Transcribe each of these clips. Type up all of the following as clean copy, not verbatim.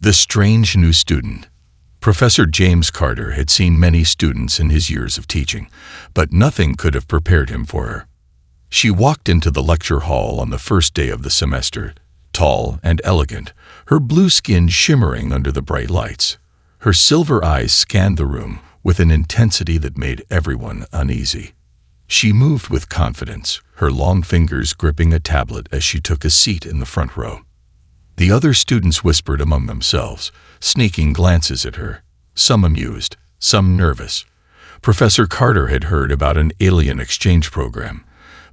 The strange new student. Professor James Carter had seen many students in his years of teaching, but nothing could have prepared him for her. She walked into the lecture hall on the first day of the semester, tall and elegant, her blue skin shimmering under the bright lights. Her silver eyes scanned the room with an intensity that made everyone uneasy. She moved with confidence, her long fingers gripping a tablet as she took a seat in the front row. The other students whispered among themselves, sneaking glances at her, some amused, some nervous. Professor Carter had heard about an alien exchange program,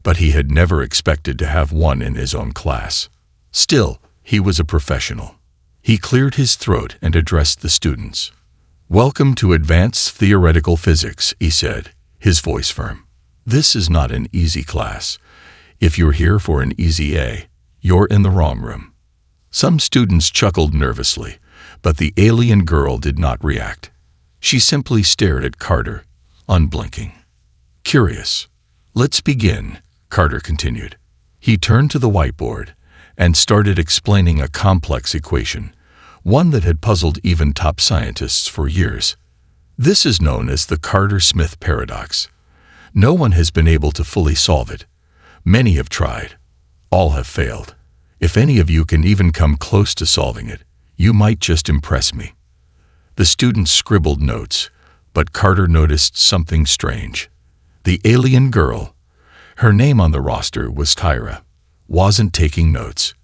but he had never expected to have one in his own class. Still, he was a professional. He cleared his throat and addressed the students. "Welcome to Advanced Theoretical Physics," he said, his voice firm. "This is not an easy class. If you're here for an easy A, you're in the wrong room." Some students chuckled nervously, but the alien girl did not react. She simply stared at Carter, unblinking. "Curious. Let's begin," Carter continued. He turned to the whiteboard and started explaining a complex equation, one that had puzzled even top scientists for years. This is known as the Carter-Smith paradox. No one has been able to fully solve it. Many have tried. All have failed. If any of you can even come close to solving it, you might just impress me. The students scribbled notes, but Carter noticed something strange. The alien girl, her name on the roster was Tyra, wasn't taking notes.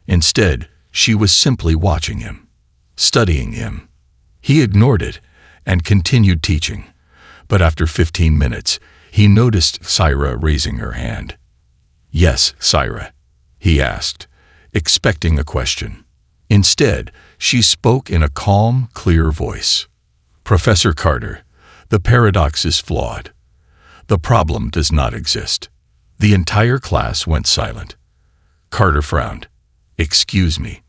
Instead, she was simply watching him, studying him. He ignored it and continued teaching, but after 15 minutes, he noticed Syra raising her hand. "Yes, Syra," he asked, expecting a question. Instead, she spoke in a calm, clear voice. "Professor Carter, the paradox is flawed. The problem does not exist." The entire class went silent. Carter frowned. "Excuse me.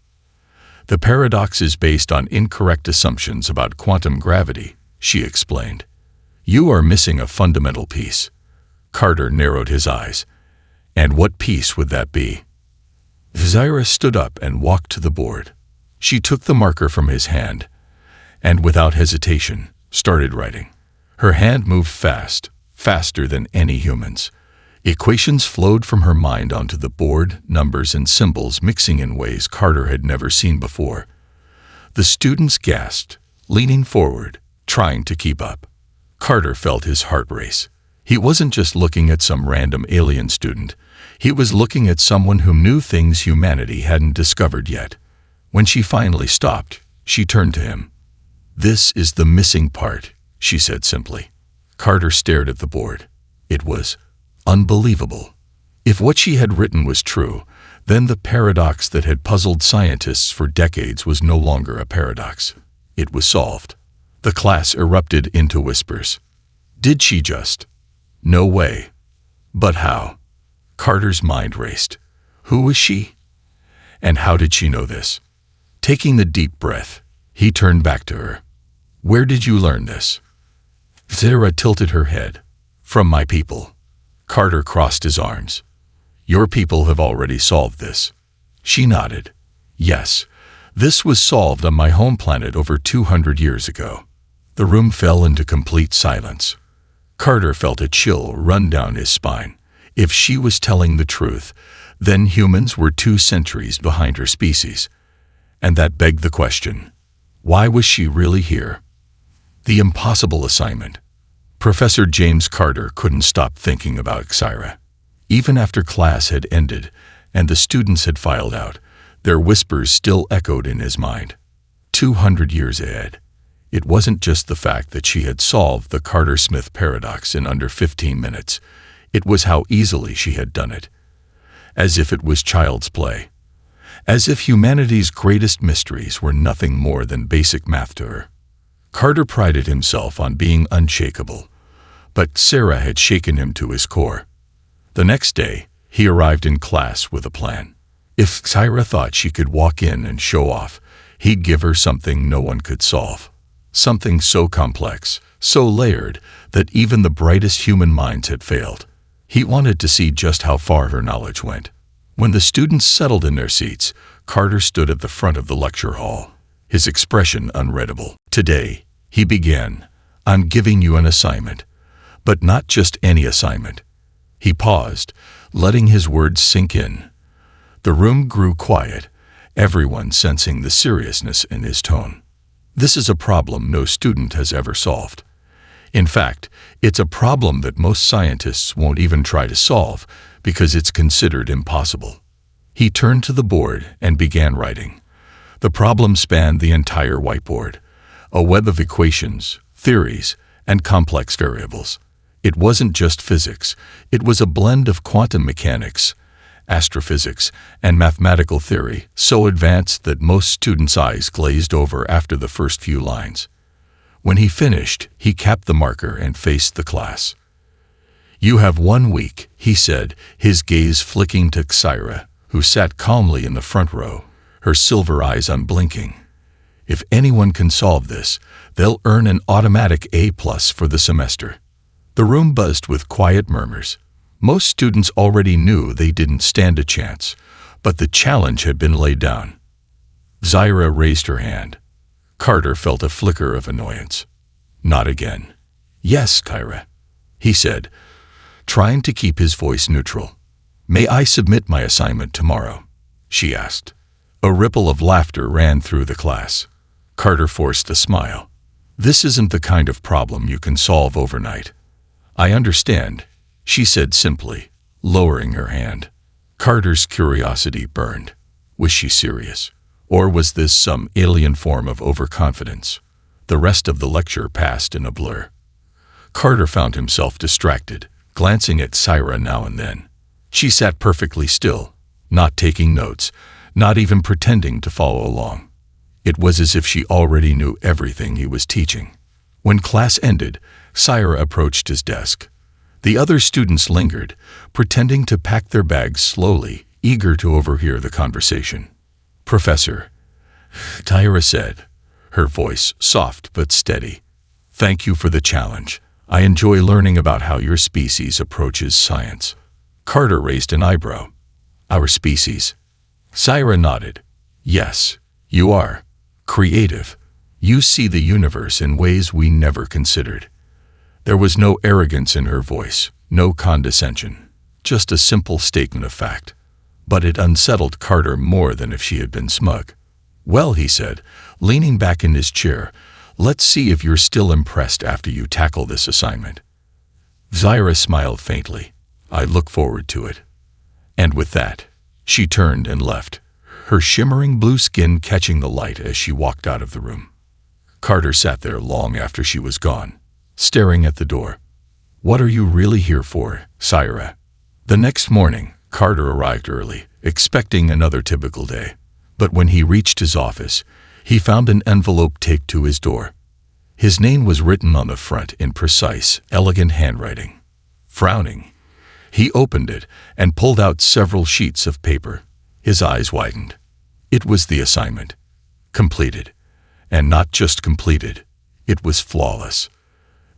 The paradox is based on incorrect assumptions about quantum gravity," she explained. "You are missing a fundamental piece." Carter narrowed his eyes. "And what piece would that be?" Syra stood up and walked to the board. She took the marker from his hand and, without hesitation, started writing. Her hand moved fast, faster than any human's. Equations flowed from her mind onto the board, numbers and symbols mixing in ways Carter had never seen before. The students gasped, leaning forward, trying to keep up. Carter felt his heart race. He wasn't just looking at some random alien student. He was looking at someone who knew things humanity hadn't discovered yet. When she finally stopped, she turned to him. "This is the missing part," she said simply. Carter stared at the board. It was unbelievable. If what she had written was true, then the paradox that had puzzled scientists for decades was no longer a paradox. It was solved. The class erupted into whispers. Did she just? No way. But how? Carter's mind raced. Who was she? And how did she know this? Taking a deep breath, he turned back to her. "Where did you learn this?" Sarah tilted her head. "From my people." Carter crossed his arms. "Your people have already solved this." She nodded. "Yes, this was solved on my home planet over 200 years ago." The room fell into complete silence. Carter felt a chill run down his spine. If she was telling the truth, then humans were 2 centuries behind her species. And that begged the question, why was she really here? The impossible assignment. Professor James Carter couldn't stop thinking about Xyra. Even after class had ended and the students had filed out, their whispers still echoed in his mind. 200 years ahead. It wasn't just the fact that she had solved the Carter-Smith paradox in under 15 minutes. It was how easily she had done it. As if it was child's play. As if humanity's greatest mysteries were nothing more than basic math to her. Carter prided himself on being unshakable, but Sarah had shaken him to his core. The next day, he arrived in class with a plan. If Xyra thought she could walk in and show off, he'd give her something no one could solve. Something so complex, so layered, that even the brightest human minds had failed. He wanted to see just how far her knowledge went. When the students settled in their seats, Carter stood at the front of the lecture hall. his expression unreadable. "Today," he began, "I'm giving you an assignment, but not just any assignment." He paused, letting his words sink in. The room grew quiet, everyone sensing the seriousness in his tone. This is a problem no student has ever solved. In fact, it's a problem that most scientists won't even try to solve because it's considered impossible. He turned to the board and began writing. The problem spanned the entire whiteboard, a web of equations, theories, and complex variables. It wasn't just physics, it was a blend of quantum mechanics, astrophysics, and mathematical theory, so advanced that most students' eyes glazed over after the first few lines. When he finished, he capped the marker and faced the class. "You have 1 week," he said, his gaze flicking to Xyra, who sat calmly in the front row, her silver eyes unblinking. "If anyone can solve this, they'll earn an automatic A+ for the semester." The room buzzed with quiet murmurs. Most students already knew they didn't stand a chance, but the challenge had been laid down. Xyra raised her hand. Carter felt a flicker of annoyance. "Not again." "Yes, Kyra," he said, trying to keep his voice neutral. "May I submit my assignment tomorrow?" she asked. A ripple of laughter ran through the class. Carter forced a smile. "This isn't the kind of problem you can solve overnight." "I understand," she said simply, lowering her hand. Carter's curiosity burned. Was she serious? Or was this some alien form of overconfidence? The rest of the lecture passed in a blur. Carter found himself distracted, glancing at Xyra now and then. She sat perfectly still, not taking notes, not even pretending to follow along. It was as if she already knew everything he was teaching. When class ended, Xyra approached his desk. The other students lingered, pretending to pack their bags slowly, eager to overhear the conversation. "Professor," Xyra said, her voice soft but steady, "thank you for the challenge. I enjoy learning about how your species approaches science." Carter raised an eyebrow. "Our species?" Xyra nodded. "Yes, you are. Creative. You see the universe in ways we never considered." There was no arrogance in her voice, no condescension, just a simple statement of fact. But it unsettled Carter more than if she had been smug. "Well," he said, leaning back in his chair, "let's see if you're still impressed after you tackle this assignment." Xyra smiled faintly. "I look forward to it." And with that, she turned and left, her shimmering blue skin catching the light as she walked out of the room. Carter sat there long after she was gone, staring at the door. "What are you really here for, Xyra?" The next morning, Carter arrived early, expecting another typical day. But when he reached his office, he found an envelope taped to his door. His name was written on the front in precise, elegant handwriting. Frowning, he opened it and pulled out several sheets of paper. His eyes widened. It was the assignment. Completed. And not just completed, it was flawless.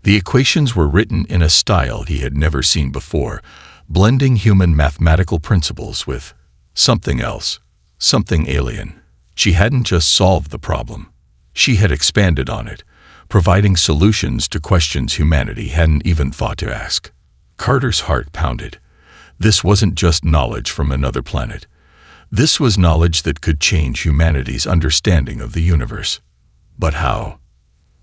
The equations were written in a style he had never seen before, blending human mathematical principles with something else, something alien. She hadn't just solved the problem. She had expanded on it, providing solutions to questions humanity hadn't even thought to ask. Carter's heart pounded. This wasn't just knowledge from another planet. This was knowledge that could change humanity's understanding of the universe. But how?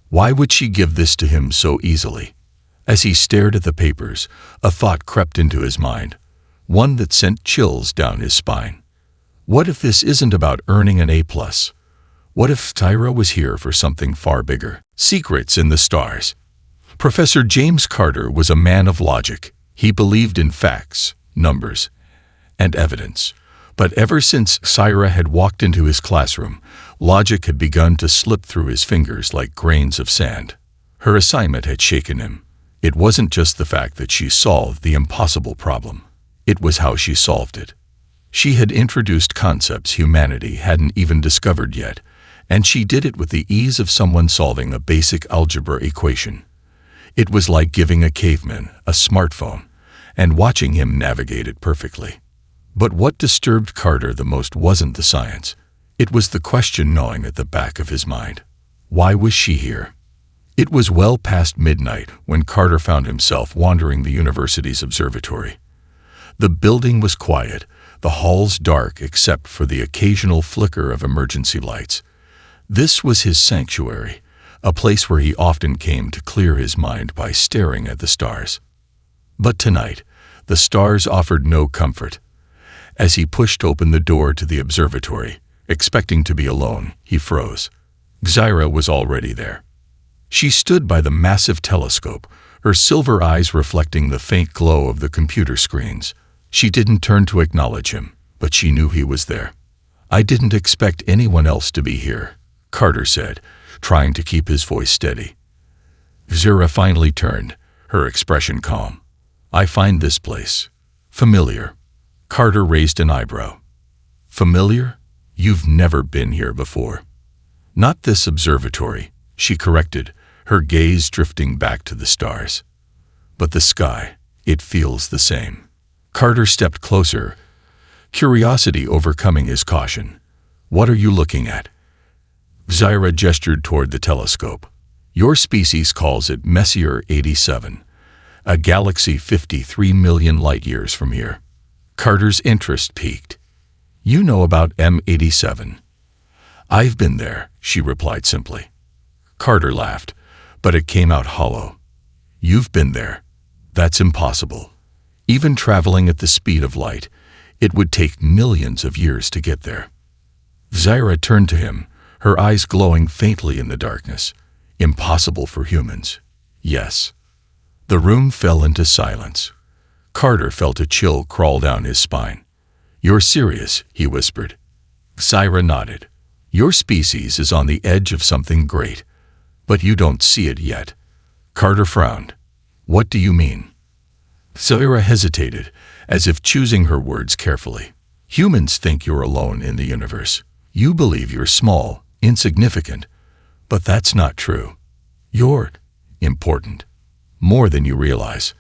Why would she give this to him so easily? As he stared at the papers, a thought crept into his mind, one that sent chills down his spine. What if this isn't about earning an A+? What if Xyra was here for something far bigger? Secrets in the stars. Professor James Carter was a man of logic. He believed in facts, numbers, and evidence. But ever since Xyra had walked into his classroom, logic had begun to slip through his fingers like grains of sand. Her assignment had shaken him. It wasn't just the fact that she solved the impossible problem. It was how she solved it. She had introduced concepts humanity hadn't even discovered yet, and she did it with the ease of someone solving a basic algebra equation. It was like giving a caveman a smartphone and watching him navigate it perfectly. But what disturbed Carter the most wasn't the science. It was the question gnawing at the back of his mind. Why was she here? It was well past midnight when Carter found himself wandering the university's observatory. The building was quiet, the halls dark except for the occasional flicker of emergency lights. This was his sanctuary, a place where he often came to clear his mind by staring at the stars. But tonight, the stars offered no comfort. As he pushed open the door to the observatory, expecting to be alone, he froze. Zyra was already there. She stood by the massive telescope, her silver eyes reflecting the faint glow of the computer screens. She didn't turn to acknowledge him, but she knew he was there. "I didn't expect anyone else to be here," Carter said, trying to keep his voice steady. Zyra finally turned, her expression calm. "I find this place familiar." Carter raised an eyebrow. "Familiar? You've never been here before." "Not this observatory," she corrected, her gaze drifting back to the stars. "But the sky, it feels the same." Carter stepped closer, curiosity overcoming his caution. "What are you looking at?" Zyra gestured toward the telescope. "Your species calls it Messier 87, a galaxy 53 million light-years from here." Carter's interest piqued. "You know about M87. "I've been there," she replied simply. Carter laughed, but it came out hollow. "You've been there? That's impossible. Even traveling at the speed of light, it would take millions of years to get there." Zyra turned to him, her eyes glowing faintly in the darkness. "Impossible for humans." "Yes." The room fell into silence. Carter felt a chill crawl down his spine. "You're serious," he whispered. Zyra nodded. "Your species is on the edge of something great, but you don't see it yet." Carter frowned. "What do you mean?" Zyra hesitated, as if choosing her words carefully. "Humans think you're alone in the universe. You believe you're small, insignificant, but that's not true. You're important, more than you realize."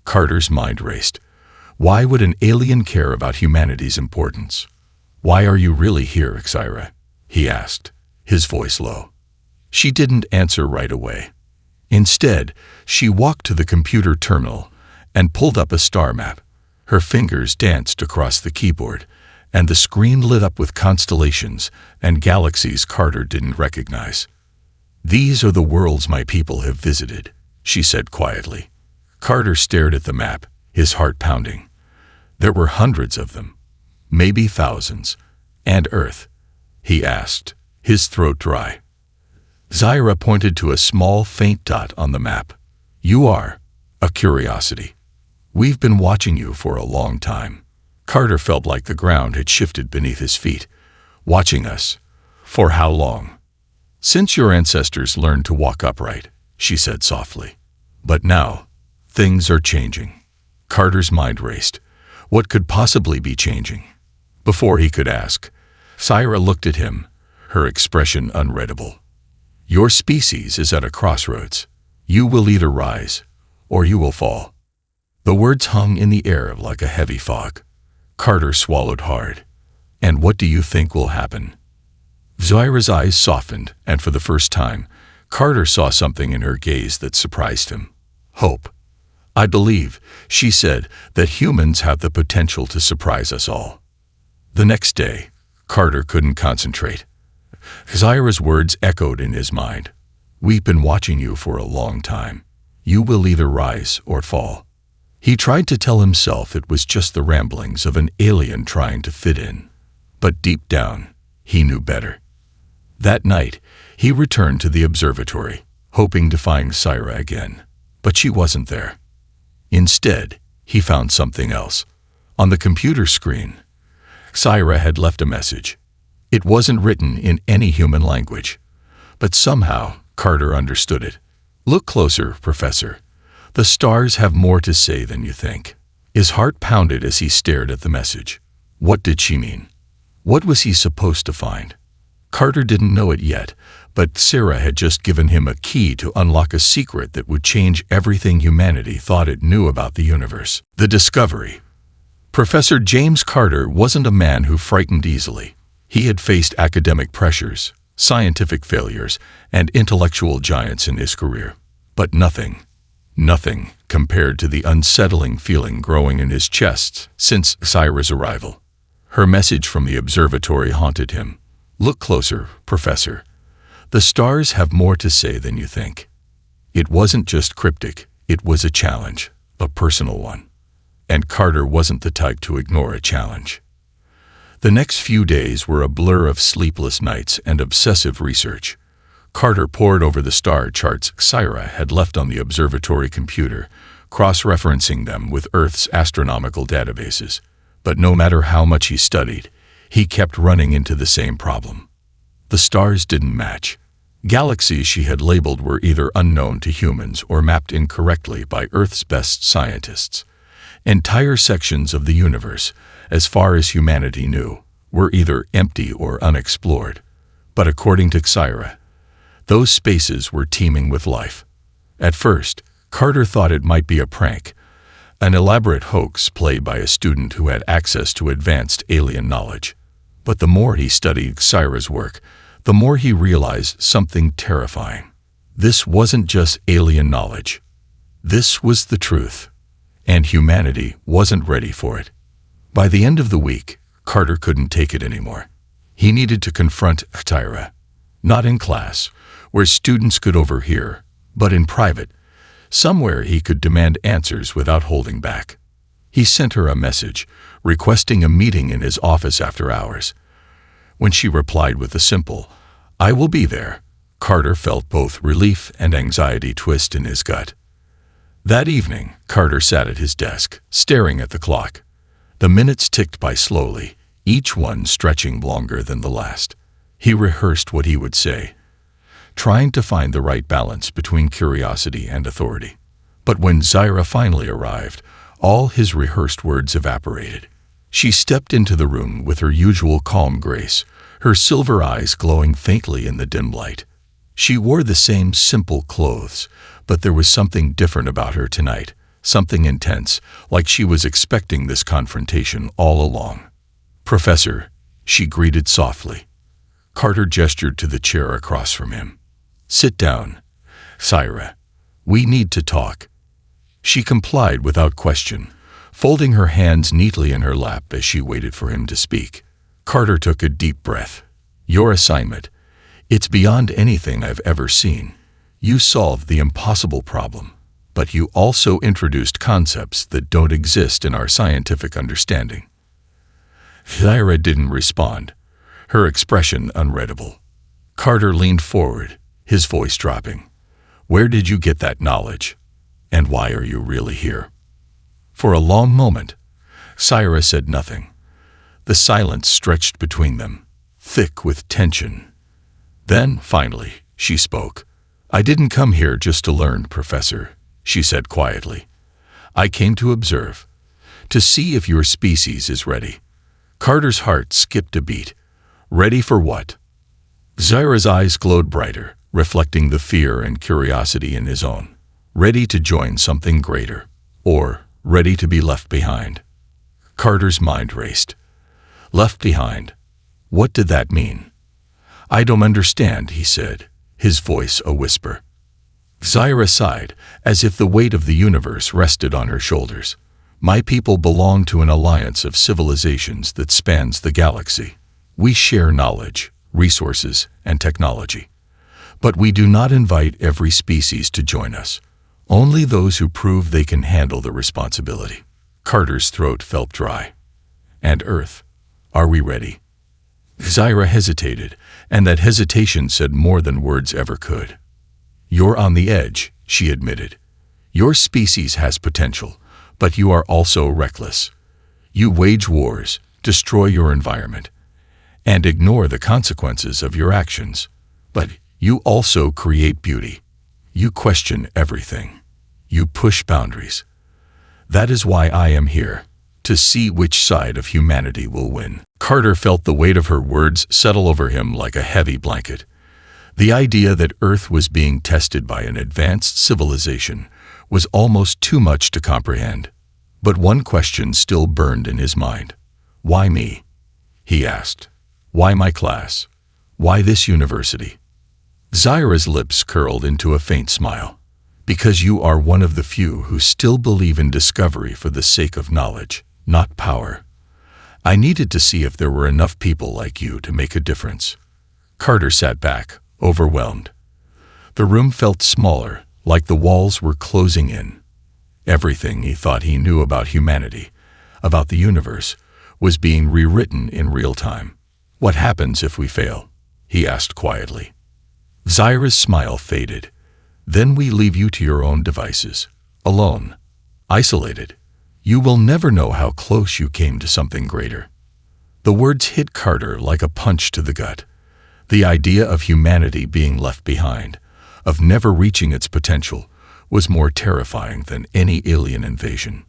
Carter's mind raced. Why would an alien care about humanity's importance? "Why are you really here, Zyra?" he asked, his voice low. She didn't answer right away. Instead, she walked to the computer terminal and pulled up a star map. Her fingers danced across the keyboard, and the screen lit up with constellations and galaxies Carter didn't recognize. "These are the worlds my people have visited," she said quietly. Carter stared at the map, his heart pounding. There were hundreds of them, maybe thousands. "And Earth?" he asked, his throat dry. Zyra pointed to a small, faint dot on the map. "You are a curiosity. We've been watching you for a long time." Carter felt like the ground had shifted beneath his feet. "Watching us? For how long?" "Since your ancestors learned to walk upright," she said softly. "But now, things are changing." Carter's mind raced. What could possibly be changing? Before he could ask, Zyra looked at him, her expression unreadable. "Your species is at a crossroads. You will either rise, or you will fall." The words hung in the air like a heavy fog. Carter swallowed hard. "And what do you think will happen?" Zyra's eyes softened, and for the first time, Carter saw something in her gaze that surprised him. Hope. "I believe," she said, "that humans have the potential to surprise us all." The next day, Carter couldn't concentrate. Zyra's words echoed in his mind. "We've been watching you for a long time. You will either rise or fall." He tried to tell himself it was just the ramblings of an alien trying to fit in. But deep down, he knew better. That night, he returned to the observatory, hoping to find Zyra again. But she wasn't there. Instead, he found something else. On the computer screen, Zyra had left a message. It wasn't written in any human language, but somehow Carter understood it. "Look closer, Professor. The stars have more to say than you think." His heart pounded as he stared at the message. What did she mean? What was he supposed to find? Carter didn't know it yet, but Sarah had just given him a key to unlock a secret that would change everything humanity thought it knew about the universe. The discovery. Professor James Carter wasn't a man who frightened easily. He had faced academic pressures, scientific failures, and intellectual giants in his career. But nothing compared to the unsettling feeling growing in his chest since Zaira's arrival. Her message from the observatory haunted him. "Look closer, Professor. The stars have more to say than you think." It wasn't just cryptic, it was a challenge, a personal one. And Carter wasn't the type to ignore a challenge. The next few days were a blur of sleepless nights and obsessive research. Carter pored over the star charts Zaira had left on the observatory computer, cross-referencing them with Earth's astronomical databases. But no matter how much he studied, he kept running into the same problem. The stars didn't match. Galaxies she had labeled were either unknown to humans or mapped incorrectly by Earth's best scientists. Entire sections of the universe, as far as humanity knew, were either empty or unexplored. But according to Zaira, those spaces were teeming with life. At first, Carter thought it might be a prank, an elaborate hoax played by a student who had access to advanced alien knowledge. But the more he studied Zaira's work, the more he realized something terrifying. This wasn't just alien knowledge. This was the truth, and humanity wasn't ready for it. By the end of the week, Carter couldn't take it anymore. He needed to confront Zaira, not in class, where students could overhear, but in private, somewhere he could demand answers without holding back. He sent her a message, requesting a meeting in his office after hours. When she replied with a simple, "I will be there," Carter felt both relief and anxiety twist in his gut. That evening, Carter sat at his desk, staring at the clock. The minutes ticked by slowly, each one stretching longer than the last. He rehearsed what he would say, trying to find the right balance between curiosity and authority. But when Zaira finally arrived, all his rehearsed words evaporated. She stepped into the room with her usual calm grace, her silver eyes glowing faintly in the dim light. She wore the same simple clothes, but there was something different about her tonight, something intense, like she was expecting this confrontation all along. "Professor," she greeted softly. Carter gestured to the chair across from him. "Sit down, Zaira. We need to talk." She complied without question, folding her hands neatly in her lap as she waited for him to speak. Carter took a deep breath. "Your assignment, it's beyond anything I've ever seen. You solved the impossible problem, but you also introduced concepts that don't exist in our scientific understanding." Zaira didn't respond, her expression unreadable. Carter leaned forward, his voice dropping. "Where did you get that knowledge? And why are you really here?" For a long moment, Zaira said nothing. The silence stretched between them, thick with tension. Then, finally, she spoke. "I didn't come here just to learn, Professor," she said quietly. "I came to observe, to see if your species is ready." Carter's heart skipped a beat. Ready for what? Zaira's eyes glowed brighter, reflecting the fear and curiosity in his own. Ready to join something greater, or ready to be left behind. Carter's mind raced. Left behind? What did that mean? "I don't understand," he said, his voice a whisper. Zaira sighed, as if the weight of the universe rested on her shoulders. "My people belong to an alliance of civilizations that spans the galaxy. We share knowledge, resources, and technology. But we do not invite every species to join us. Only those who prove they can handle the responsibility." Carter's throat felt dry. "And Earth, are we ready?" Zaira hesitated, and that hesitation said more than words ever could. "You're on the edge," she admitted. "Your species has potential, but you are also reckless. You wage wars, destroy your environment, and ignore the consequences of your actions. But you also create beauty. You question everything. You push boundaries. That is why I am here, to see which side of humanity will win." Carter felt the weight of her words settle over him like a heavy blanket. The idea that Earth was being tested by an advanced civilization was almost too much to comprehend. But one question still burned in his mind. "Why me?" he asked. Why my class? Why this university? Zaira's lips curled into a faint smile. Because you are one of the few who still believe in discovery for the sake of knowledge, not power. I needed to see if there were enough people like you to make a difference. Carter sat back, overwhelmed. The room felt smaller, like the walls were closing in. Everything he thought he knew about humanity, about the universe, was being rewritten in real time. What happens if we fail? He asked quietly. Zaira's smile faded. Then we leave you to your own devices, alone, isolated. You will never know how close you came to something greater. The words hit Carter like a punch to the gut. The idea of humanity being left behind, of never reaching its potential, was more terrifying than any alien invasion.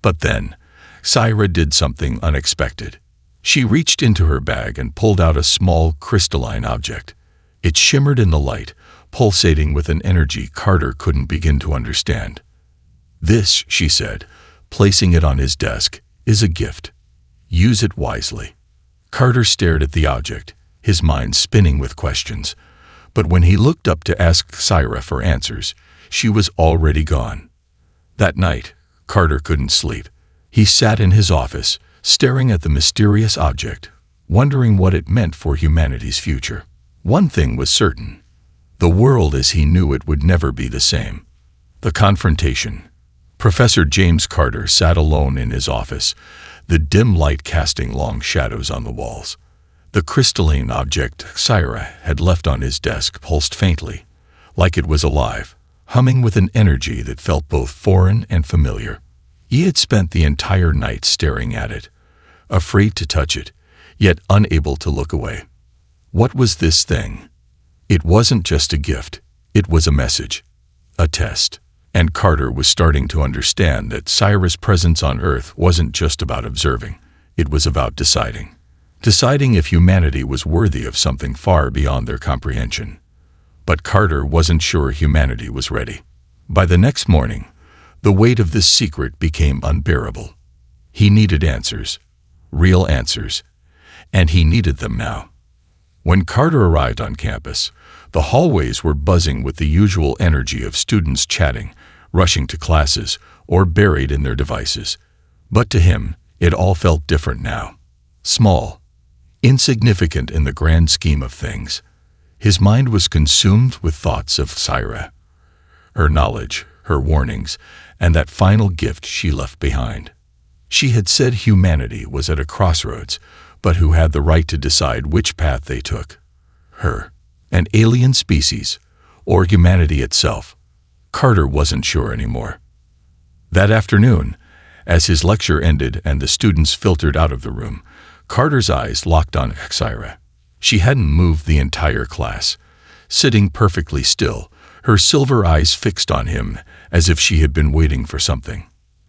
But then, Zaira did something unexpected. She reached into her bag and pulled out a small crystalline object. It shimmered in the light, pulsating with an energy Carter couldn't begin to understand. This, she said, placing it on his desk, is a gift. Use it wisely. Carter stared at the object, his mind spinning with questions. But when he looked up to ask Zaira for answers, she was already gone. That night, Carter couldn't sleep. He sat in his office, staring at the mysterious object, wondering what it meant for humanity's future. One thing was certain. The world as he knew it would never be the same. The confrontation. Professor James Carter sat alone in his office, the dim light casting long shadows on the walls. The crystalline object Zaira had left on his desk pulsed faintly, like it was alive, humming with an energy that felt both foreign and familiar. He had spent the entire night staring at it, afraid to touch it, yet unable to look away. What was this thing? It wasn't just a gift, it was a message, a test. And Carter was starting to understand that Zaira's presence on Earth wasn't just about observing, it was about deciding. Deciding if humanity was worthy of something far beyond their comprehension. But Carter wasn't sure humanity was ready. By the next morning, the weight of this secret became unbearable. He needed answers, real answers, and he needed them now. When Carter arrived on campus, the hallways were buzzing with the usual energy of students chatting, rushing to classes, or buried in their devices. But to him, it all felt different now. Small, insignificant in the grand scheme of things. His mind was consumed with thoughts of Zaira, her knowledge, her warnings, and that final gift she left behind. She had said humanity was at a crossroads, but who had the right to decide which path they took? Her, an alien species, or humanity itself? Carter wasn't sure anymore. That afternoon, as his lecture ended and the students filtered out of the room, Carter's eyes locked on Zaira. She hadn't moved the entire class, sitting perfectly still, her silver eyes fixed on him as if she had been waiting for something.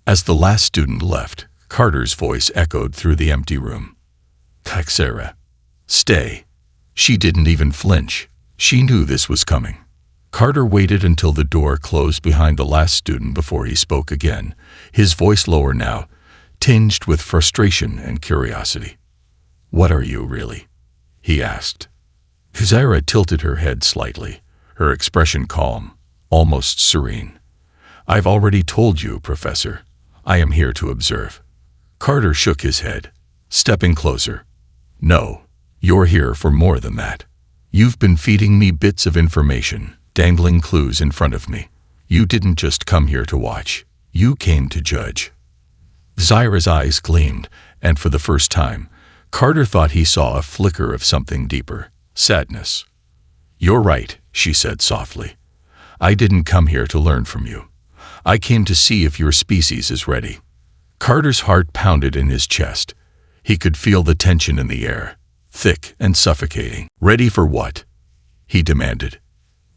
As the last student left, Carter's voice echoed through the empty room. Zaira, stay. She didn't even flinch. She knew this was coming. Carter waited until the door closed behind the last student before he spoke again, his voice lower now, tinged with frustration and curiosity. What are you, really? He asked. Zaira tilted her head slightly, her expression calm, almost serene. I've already told you, Professor. I am here to observe. Carter shook his head, stepping closer. No, you're here for more than that. You've been feeding me bits of information, dangling clues in front of me. You didn't just come here to watch. You came to judge. Zaira's eyes gleamed, and for the first time, Carter thought he saw a flicker of something deeper, sadness. You're right, she said softly. I didn't come here to learn from you. I came to see if your species is ready. Carter's heart pounded in his chest. He could feel the tension in the air, thick and suffocating. Ready for what? He demanded.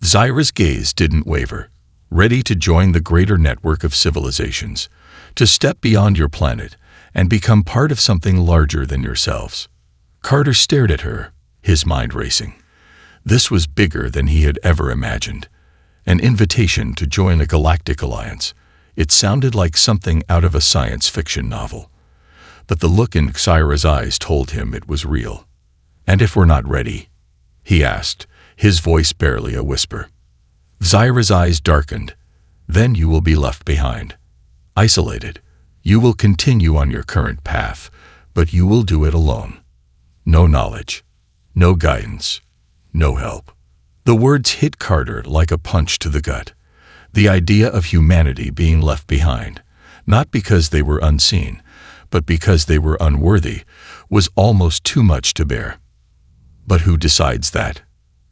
Zaira's gaze didn't waver. Ready to join the greater network of civilizations, to step beyond your planet and become part of something larger than yourselves. Carter stared at her, his mind racing. This was bigger than he had ever imagined. An invitation to join a galactic alliance. It sounded like something out of a science fiction novel. But the look in Zaira's eyes told him it was real. "And if we're not ready?" he asked, his voice barely a whisper. Zyra's eyes darkened. "Then you will be left behind. Isolated. You will continue on your current path, but you will do it alone. No knowledge, no guidance, no help." The words hit Carter like a punch to the gut. The idea of humanity being left behind, not because they were unseen, but because they were unworthy, was almost too much to bear. "But who decides that?"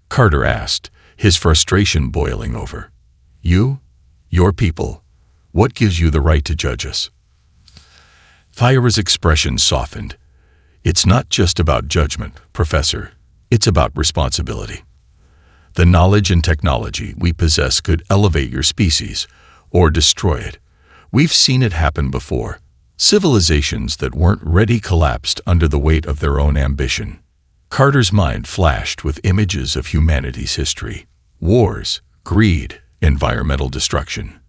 Carter asked, his frustration boiling over. "You? Your people? What gives you the right to judge us?" Thyra's expression softened. "It's not just about judgment, Professor. It's about responsibility. The knowledge and technology we possess could elevate your species or destroy it. We've seen it happen before. Civilizations that weren't ready collapsed under the weight of their own ambition." Carter's mind flashed with images of humanity's history: wars, greed, environmental destruction.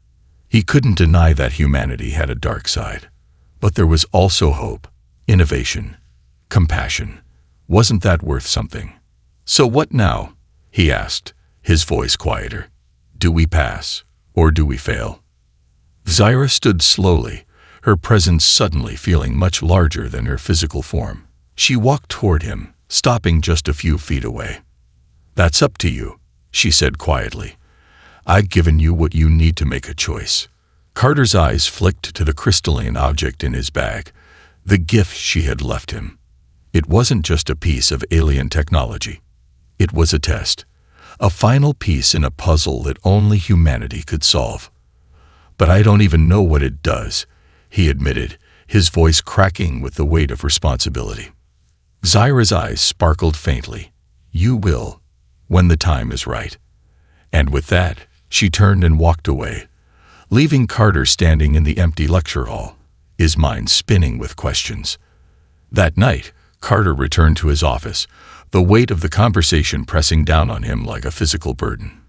He couldn't deny that humanity had a dark side. But there was also hope, innovation, compassion. Wasn't that worth something? "So what now?" he asked, his voice quieter. "Do we pass, or do we fail?" Zyra stood slowly, her presence suddenly feeling much larger than her physical form. She walked toward him, stopping just a few feet away. "That's up to you," she said quietly. "I've given you what you need to make a choice." Carter's eyes flicked to the crystalline object in his bag, the gift she had left him. It wasn't just a piece of alien technology. It was a test, a final piece in a puzzle that only humanity could solve. "But I don't even know what it does," he admitted, his voice cracking with the weight of responsibility. Zyra's eyes sparkled faintly. "You will, when the time is right." And with that, she turned and walked away, leaving Carter standing in the empty lecture hall, his mind spinning with questions. That night, Carter returned to his office, the weight of the conversation pressing down on him like a physical burden.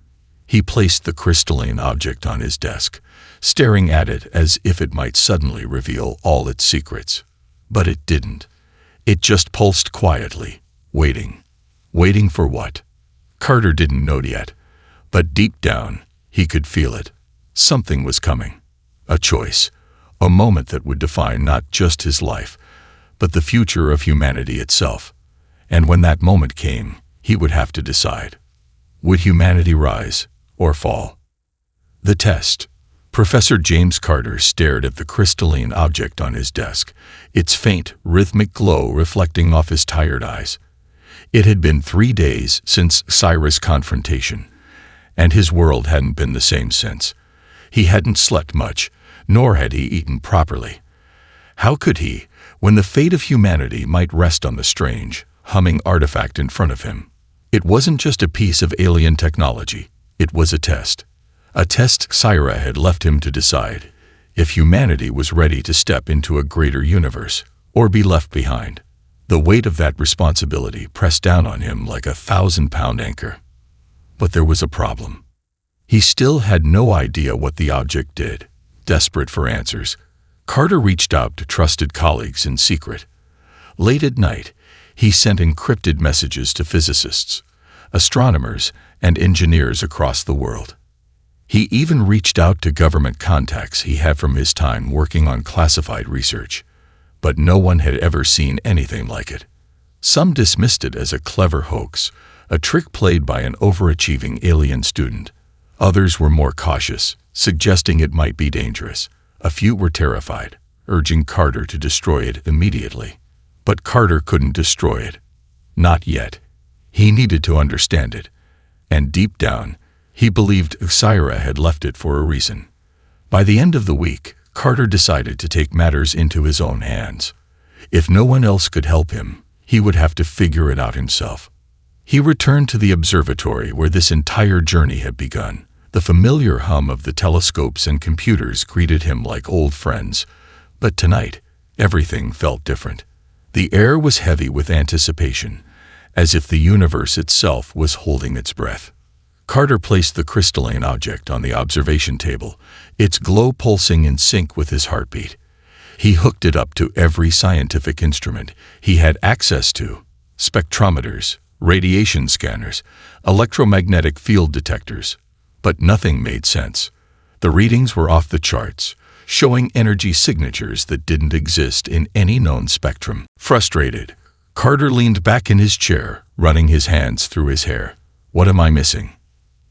He placed the crystalline object on his desk, staring at it as if it might suddenly reveal all its secrets. But it didn't. It just pulsed quietly, waiting. Waiting for what? Carter didn't know yet, but deep down, he could feel it. Something was coming. A choice. A moment that would define not just his life, but the future of humanity itself. And when that moment came, he would have to decide. Would humanity rise or fall? The test. Professor James Carter stared at the crystalline object on his desk, its faint, rhythmic glow reflecting off his tired eyes. It had been 3 days since Zyra's confrontation, and his world hadn't been the same since. He hadn't slept much, nor had he eaten properly. How could he, when the fate of humanity might rest on the strange, humming artifact in front of him? It wasn't just a piece of alien technology. It was a test. A test Zyra had left him to decide if humanity was ready to step into a greater universe or be left behind. The weight of that responsibility pressed down on him like a 1,000-pound anchor. But there was a problem. He still had no idea what the object did. Desperate for answers, Carter reached out to trusted colleagues in secret. Late at night, he sent encrypted messages to physicists, astronomers, and engineers across the world. He even reached out to government contacts he had from his time working on classified research. But no one had ever seen anything like it. Some dismissed it as a clever hoax, a trick played by an overachieving alien student. Others were more cautious, suggesting it might be dangerous. A few were terrified, urging Carter to destroy it immediately. But Carter couldn't destroy it. Not yet. He needed to understand it. And deep down, he believed Zyra had left it for a reason. By the end of the week, Carter decided to take matters into his own hands. If no one else could help him, he would have to figure it out himself. He returned to the observatory where this entire journey had begun. The familiar hum of the telescopes and computers greeted him like old friends. But tonight, everything felt different. The air was heavy with anticipation, as if the universe itself was holding its breath. Carter placed the crystalline object on the observation table, its glow pulsing in sync with his heartbeat. He hooked it up to every scientific instrument he had access to, spectrometers, radiation scanners, electromagnetic field detectors. But nothing made sense. The readings were off the charts, showing energy signatures that didn't exist in any known spectrum. Frustrated, Carter leaned back in his chair, running his hands through his hair. What am I missing?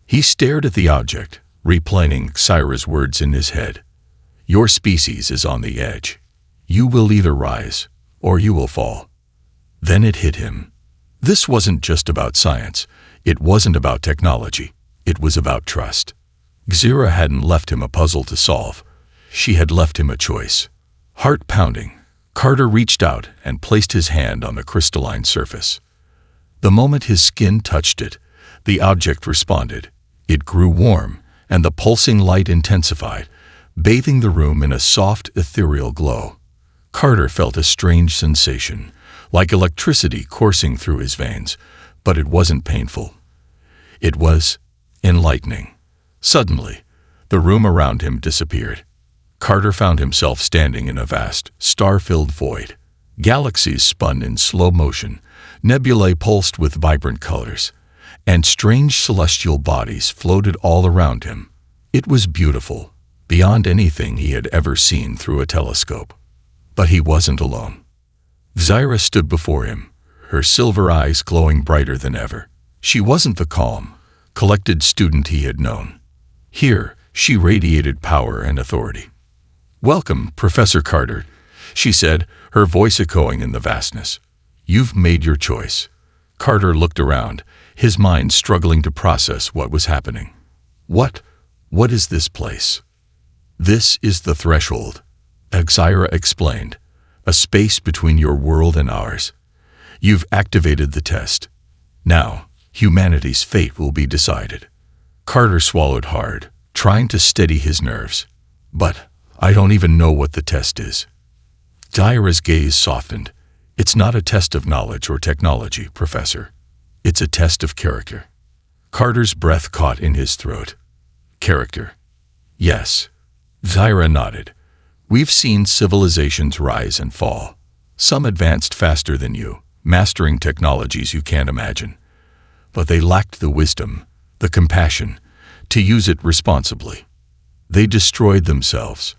He stared at the object, replaying Xyra's words in his head. Your species is on the edge. You will either rise, or you will fall. Then it hit him. This wasn't just about science. It wasn't about technology. It was about trust. Xyra hadn't left him a puzzle to solve. She had left him a choice. Heart pounding, Carter reached out and placed his hand on the crystalline surface. The moment his skin touched it, the object responded. It grew warm, and the pulsing light intensified, bathing the room in a soft, ethereal glow. Carter felt a strange sensation, like electricity coursing through his veins, but it wasn't painful. It was enlightening. Suddenly, the room around him disappeared. Carter found himself standing in a vast, star-filled void. Galaxies spun in slow motion, nebulae pulsed with vibrant colors, and strange celestial bodies floated all around him. It was beautiful, beyond anything he had ever seen through a telescope. But he wasn't alone. Xyra stood before him, her silver eyes glowing brighter than ever. She wasn't the calm, collected student he had known. Here, she radiated power and authority. "Welcome, Professor Carter," she said, her voice echoing in the vastness. "You've made your choice." Carter looked around, his mind struggling to process what was happening. What is this place? "This is the threshold," Xyra explained, "a space between your world and ours. You've activated the test. Now, humanity's fate will be decided." Carter swallowed hard, trying to steady his nerves. "But I don't even know what the test is." Xyra's gaze softened. "It's not a test of knowledge or technology, Professor. It's a test of character." Carter's breath caught in his throat. "Character?" "Yes." Xyra nodded. "We've seen civilizations rise and fall. Some advanced faster than you, mastering technologies you can't imagine. But they lacked the wisdom, the compassion, to use it responsibly. They destroyed themselves."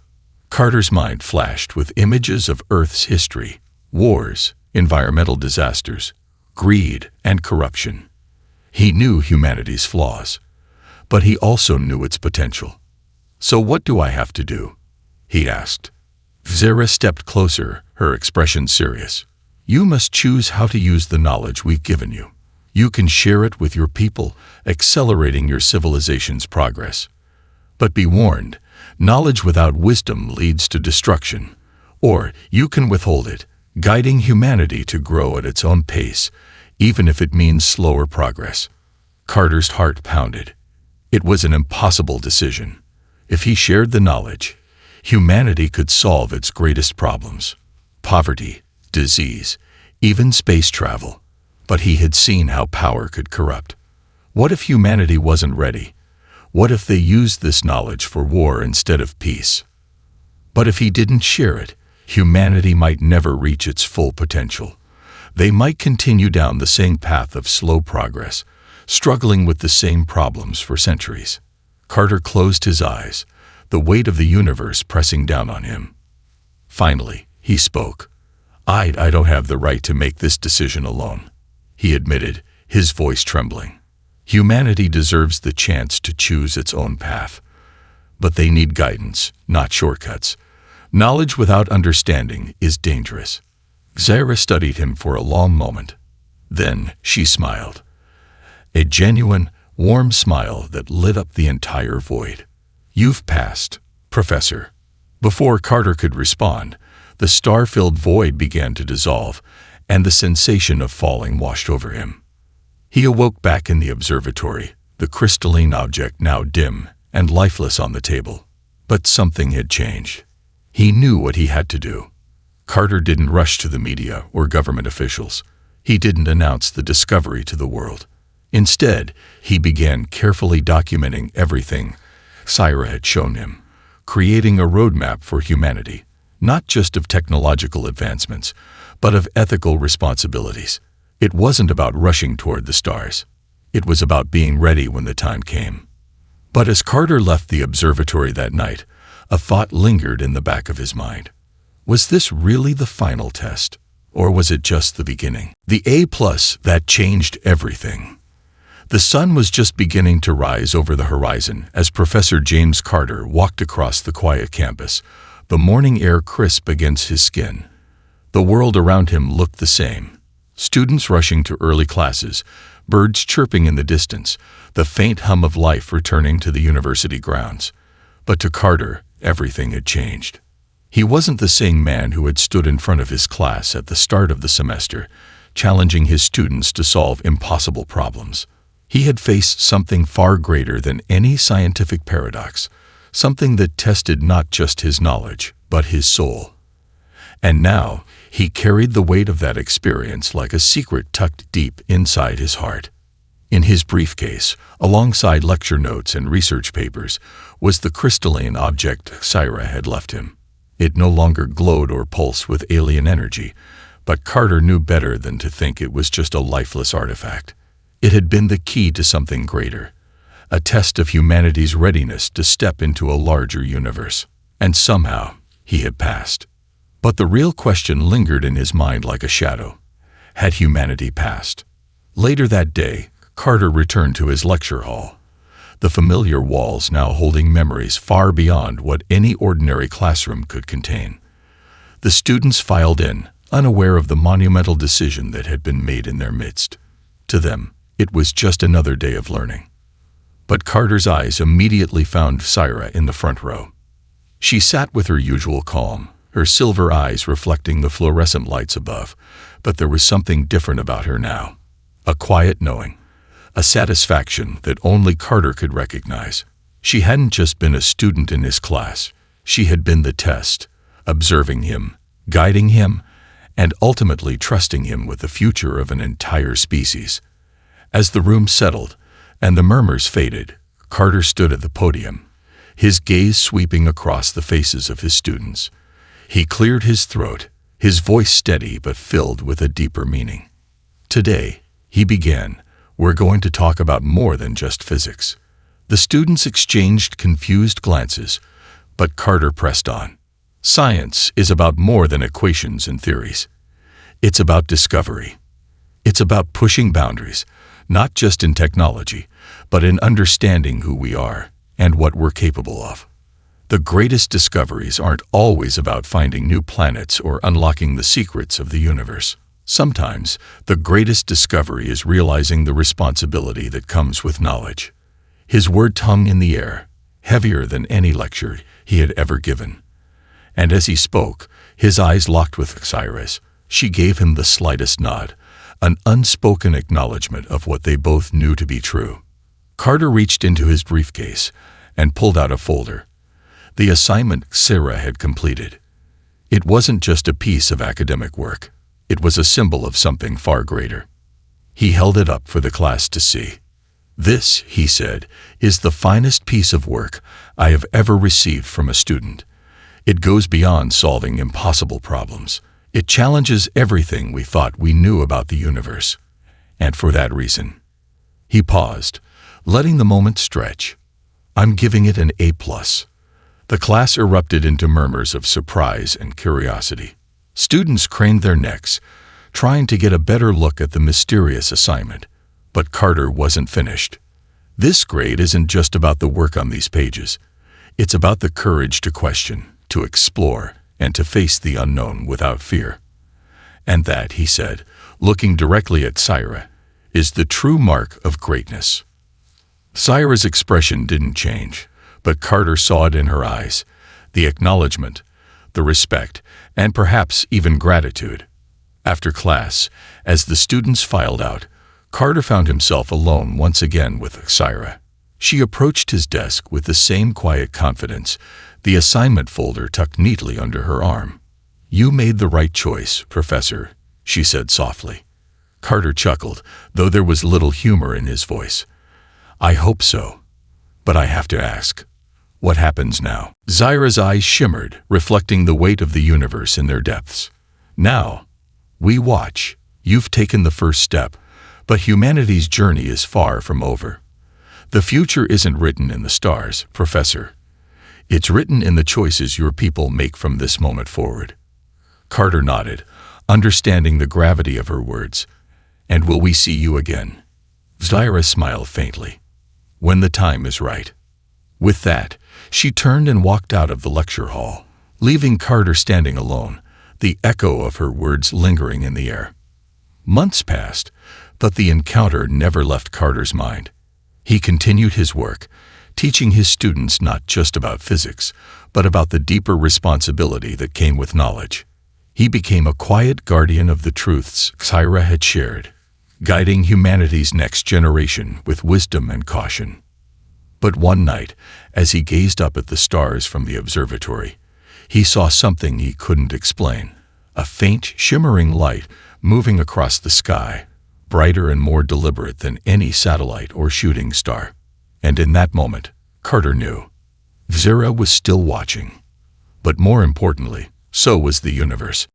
Carter's mind flashed with images of Earth's history, wars, environmental disasters, greed, and corruption. He knew humanity's flaws, but he also knew its potential. "So what do I have to do?" he asked. Xyra stepped closer, her expression serious. "You must choose how to use the knowledge we've given you. You can share it with your people, accelerating your civilization's progress. But be warned, knowledge without wisdom leads to destruction. Or you can withhold it, guiding humanity to grow at its own pace, even if it means slower progress." Carter's heart pounded. It was an impossible decision. If he shared the knowledge, humanity could solve its greatest problems: poverty, disease, even space travel. But he had seen how power could corrupt. What if humanity wasn't ready? What if they used this knowledge for war instead of peace? But if he didn't share it, humanity might never reach its full potential. They might continue down the same path of slow progress, struggling with the same problems for centuries. Carter closed his eyes, the weight of the universe pressing down on him. Finally, he spoke. I don't have the right to make this decision alone," he admitted, his voice trembling. "Humanity deserves the chance to choose its own path. But they need guidance, not shortcuts. Knowledge without understanding is dangerous." Xyra studied him for a long moment. Then she smiled. A genuine, warm smile that lit up the entire void. "You've passed, Professor." Before Carter could respond, the star-filled void began to dissolve, and the sensation of falling washed over him. He awoke back in the observatory, the crystalline object now dim and lifeless on the table. But something had changed. He knew what he had to do. Carter didn't rush to the media or government officials. He didn't announce the discovery to the world. Instead, he began carefully documenting everything Xyra had shown him, creating a roadmap for humanity, not just of technological advancements, but of ethical responsibilities. It wasn't about rushing toward the stars. It was about being ready when the time came. But as Carter left the observatory that night, a thought lingered in the back of his mind. Was this really the final test? Or was it just the beginning? The A+ that changed everything. The sun was just beginning to rise over the horizon as Professor James Carter walked across the quiet campus, the morning air crisp against his skin. The world around him looked the same. Students rushing to early classes, birds chirping in the distance, the faint hum of life returning to the university grounds. But to Carter, everything had changed. He wasn't the same man who had stood in front of his class at the start of the semester, challenging his students to solve impossible problems. He had faced something far greater than any scientific paradox, something that tested not just his knowledge, but his soul. And now, he carried the weight of that experience like a secret tucked deep inside his heart. In his briefcase, alongside lecture notes and research papers, was the crystalline object Syra had left him. It no longer glowed or pulsed with alien energy, but Carter knew better than to think it was just a lifeless artifact. It had been the key to something greater, a test of humanity's readiness to step into a larger universe. And somehow, he had passed. But the real question lingered in his mind like a shadow. Had humanity passed? Later that day, Carter returned to his lecture hall, the familiar walls now holding memories far beyond what any ordinary classroom could contain. The students filed in, unaware of the monumental decision that had been made in their midst. To them, it was just another day of learning. But Carter's eyes immediately found Syra in the front row. She sat with her usual calm, her silver eyes reflecting the fluorescent lights above, but there was something different about her now. A quiet knowing, a satisfaction that only Carter could recognize. She hadn't just been a student in his class, she had been the test, observing him, guiding him, and ultimately trusting him with the future of an entire species. As the room settled and the murmurs faded, Carter stood at the podium, his gaze sweeping across the faces of his students. He cleared his throat, his voice steady but filled with a deeper meaning. Today, he began, we're going to talk about more than just physics. The students exchanged confused glances, but Carter pressed on. Science is about more than equations and theories. It's about discovery. It's about pushing boundaries, not just in technology, but in understanding who we are and what we're capable of. The greatest discoveries aren't always about finding new planets or unlocking the secrets of the universe. Sometimes, the greatest discovery is realizing the responsibility that comes with knowledge. His words hung in the air, heavier than any lecture he had ever given. And as he spoke, his eyes locked with Syra's. She gave him the slightest nod, an unspoken acknowledgement of what they both knew to be true. Carter reached into his briefcase and pulled out a folder. The assignment Syra had completed. It wasn't just a piece of academic work. It was a symbol of something far greater. He held it up for the class to see. This, he said, is the finest piece of work I have ever received from a student. It goes beyond solving impossible problems. It challenges everything we thought we knew about the universe. And for that reason, he paused, letting the moment stretch. I'm giving it an A+. The class erupted into murmurs of surprise and curiosity. Students craned their necks, trying to get a better look at the mysterious assignment. But Carter wasn't finished. This grade isn't just about the work on these pages. It's about the courage to question, to explore, and to face the unknown without fear. And that, he said, looking directly at Syra, is the true mark of greatness. Syra's expression didn't change, but Carter saw it in her eyes, the acknowledgement, the respect, and perhaps even gratitude. After class, as the students filed out, Carter found himself alone once again with Syra. She approached his desk with the same quiet confidence, the assignment folder tucked neatly under her arm. You made the right choice, Professor, she said softly. Carter chuckled, though there was little humor in his voice. I hope so. But I have to ask, what happens now? Syra's eyes shimmered, reflecting the weight of the universe in their depths. Now, we watch, You've taken the first step, but humanity's journey is far from over. The future isn't written in the stars, Professor. It's written in the choices your people make from this moment forward." Carter nodded, understanding the gravity of her words. "And will we see you again?" Zyra smiled faintly. "When the time is right." With that, she turned and walked out of the lecture hall, leaving Carter standing alone, the echo of her words lingering in the air. Months passed, but the encounter never left Carter's mind. He continued his work, teaching his students not just about physics, but about the deeper responsibility that came with knowledge. He became a quiet guardian of the truths Zyra had shared, guiding humanity's next generation with wisdom and caution. But one night, as he gazed up at the stars from the observatory, he saw something he couldn't explain, a faint, shimmering light moving across the sky, brighter and more deliberate than any satellite or shooting star. And in that moment, Carter knew. Zyra was still watching. But more importantly, so was the universe.